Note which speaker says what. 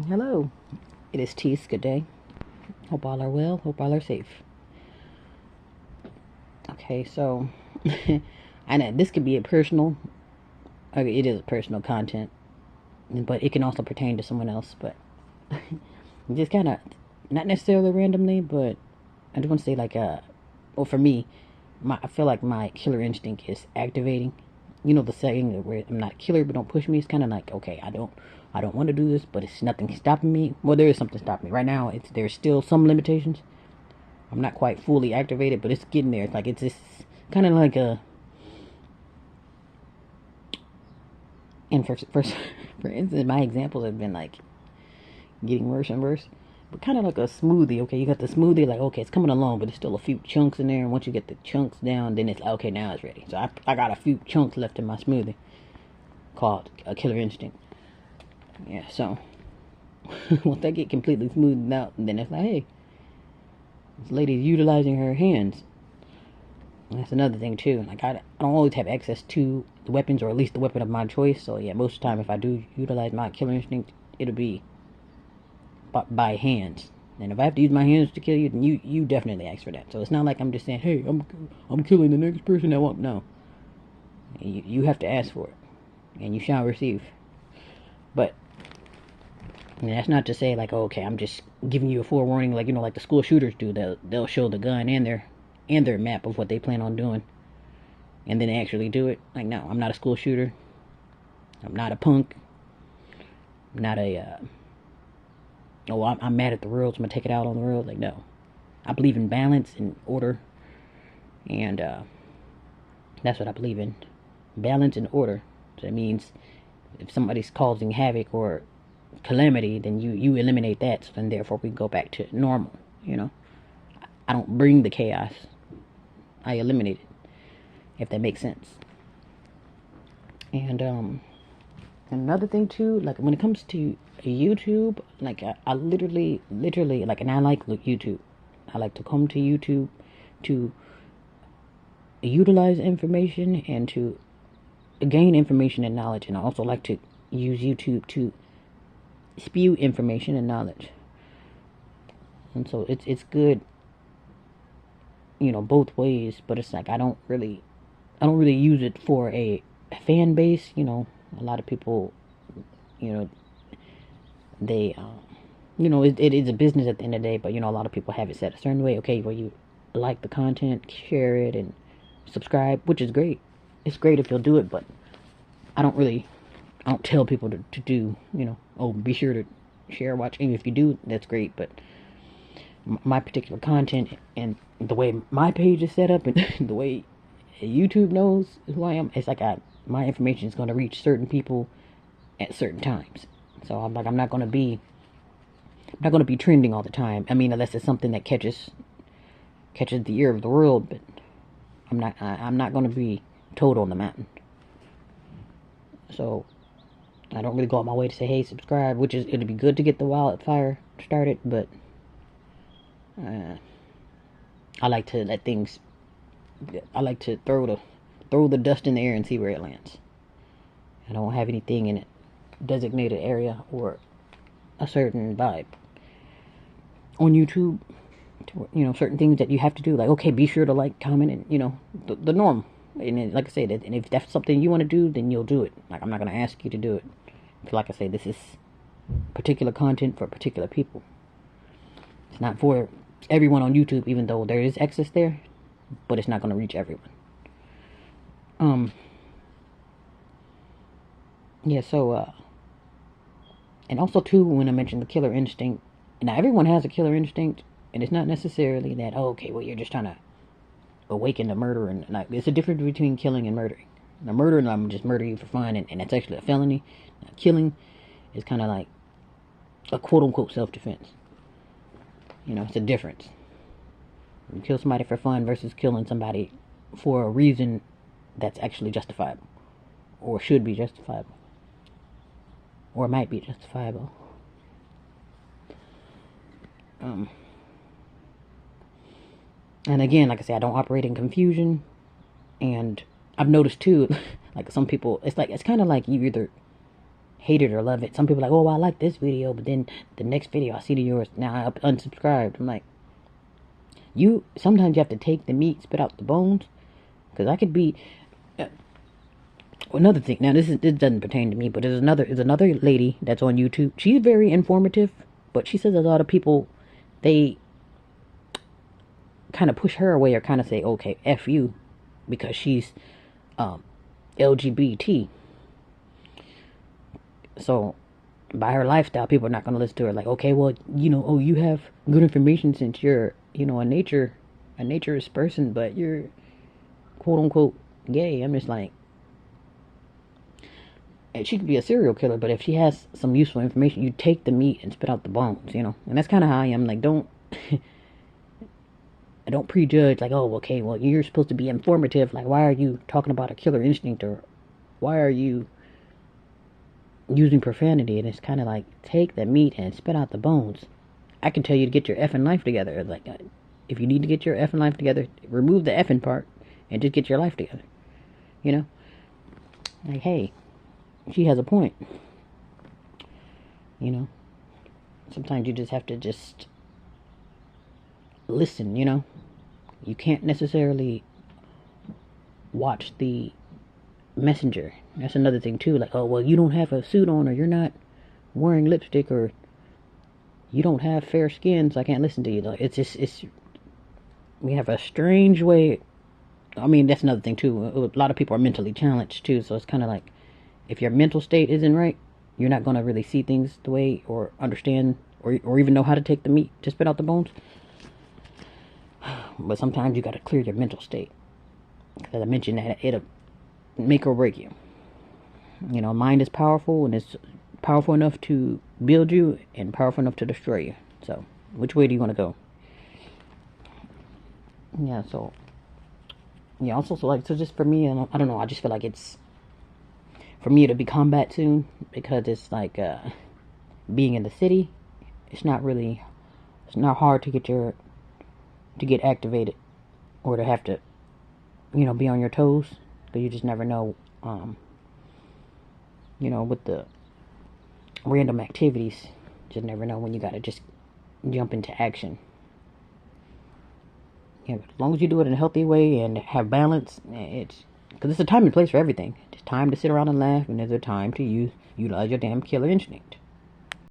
Speaker 1: Hello, it is Tease. Good day. Hope all are well. Hope all are safe. Okay, so I know this could be a personal. It is personal content, but it can also pertain to someone else. But just kind of, not necessarily randomly, but I just want to say well, for me, I feel like my killer instinct is activating. You know the saying where I'm not a killer, but don't push me. It's kind of like, okay, I don't want to do this, but it's nothing stopping me. Well, there is something stopping me right now. There's still some limitations. I'm not quite fully activated, but it's getting there. It's like it's just kind of like a. And for instance, my examples have been like getting worse and worse. But kind of like a smoothie. Okay, you got the smoothie, like, okay, it's coming along, but there's still a few chunks in there. And once you get the chunks down, then it's like, okay, now it's ready. So I got a few chunks left in my smoothie called a killer instinct. Yeah, so once I get completely smoothed out, then it's like, hey, this lady's utilizing her hands. And that's another thing too. Like I don't always have access to the weapons, or at least the weapon of my choice. So yeah, most of the time, if I do utilize my killer instinct, it'll be by hands. And if I have to use my hands to kill you, then you definitely ask for that. So it's not like I'm just saying, hey, I'm killing the next person that won't. No, you have to ask for it, and you shall receive. But and that's not to say like, oh, okay, I'm just giving you a forewarning, like like the school shooters do. They'll show the gun and their map of what they plan on doing, and then they actually do it. Like, no, I'm not a school shooter. I'm not a punk. I'm not a oh, I'm mad at the world, so I'm gonna take it out on the world. Like, no, I believe in balance and order, and that's what I believe in: balance and order. So that means if somebody's causing havoc or calamity, then you eliminate that, so then therefore we go back to normal. I don't bring the chaos, I eliminate it, if that makes sense. And another thing too, like when it comes to YouTube, like I literally like, and I like YouTube. I like to come to YouTube to utilize information and to gain information and knowledge, and I also like to use YouTube to spew information and knowledge. And so it's good, both ways. But it's like I don't really use it for a fan base. A lot of people, you know, they, it is a business at the end of the day. But a lot of people have it set a certain way. Okay, well, you like the content, share it, and subscribe, which is great. It's great if you'll do it, but I don't tell people to do, oh, be sure to share, watch. And if you do, that's great. But my particular content and the way my page is set up and the way YouTube knows who I am, it's like my information is going to reach certain people at certain times. So I'm not going to be trending all the time. I mean, unless it's something that catches the ear of the world. But I'm not going to be toad on the mountain. So I don't really go out my way to say, hey, subscribe, which is, it'd be good to get the wildfire started, but I like to let things. I like to throw the dust in the air and see where it lands. I don't have anything in a designated area or a certain vibe. On YouTube, certain things that you have to do, like, okay, be sure to like, comment, and the norm. And then, like I said, and if that's something you want to do, then you'll do it. Like, I'm not gonna ask you to do it. Like I say, this is particular content for particular people. It's not for everyone on YouTube, even though there is access there, but it's not going to reach everyone. Yeah, so, and also too, when I mentioned the killer instinct, now everyone has a killer instinct, and it's not necessarily that, oh, okay, well, you're just trying to awaken the murder, and like, there's a difference between killing and murdering. Now, murdering, I'm just murder you for fun, and that's actually a felony. Now, killing is kind of like a quote-unquote self-defense. It's a difference. You kill somebody for fun versus killing somebody for a reason that's actually justifiable, or should be justifiable, or might be justifiable. And again, like I say, I don't operate in confusion, and I've noticed too, like some people, it's kind of like you either hate it or love it. Some people are like, oh, I like this video, but then the next video I see to yours, now I unsubscribed. I'm like, sometimes you have to take the meat, spit out the bones, because I could be. Another thing. Now this doesn't pertain to me, but there's another lady that's on YouTube. She's very informative, but she says a lot of people, they kind of push her away or kind of say, okay, F you, because she's LGBT. So by her lifestyle, people are not going to listen to her. Like, okay, well, oh, you have good information since you're, a naturist person, but you're quote unquote gay. I'm just like, she could be a serial killer, but if she has some useful information, you take the meat and spit out the bones, and that's kind of how I am. Like, don't prejudge. Like, oh, okay, well, you're supposed to be informative. Like, why are you talking about a killer instinct, or why are you using profanity? And it's kind of like, take the meat and spit out the bones. I can tell you to get your effing life together. Like, if you need to get your effing life together, remove the effing part and just get your life together. Like, hey, she has a point. Sometimes you just have to just listen. You can't necessarily watch the messenger. That's another thing too. Like, oh, well, you don't have a suit on, or you're not wearing lipstick, or you don't have fair skin, so I can't listen to you. Like, we have a strange way. I mean, that's another thing too. A lot of people are mentally challenged too, so it's kind of like, if your mental state isn't right, you're not going to really see things the way, or understand, or even know how to take the meat to spit out the bones. But sometimes you got to clear your mental state. As I mentioned, that it'll make or break you. Mind is powerful, and it's powerful enough to build you and powerful enough to destroy you. So, which way do you want to go? Yeah, so, yeah, also, so just for me, I don't know, I just feel like it's, for me, it'll be combat soon, because it's like, being in the city, it's not hard to get activated, or to have to, be on your toes, because you just never know, with the random activities, just never know when you gotta just jump into action. But as long as you do it in a healthy way and have balance, because it's a time and place for everything. There's time to sit around and laugh, and there's a time to utilize your damn killer instinct.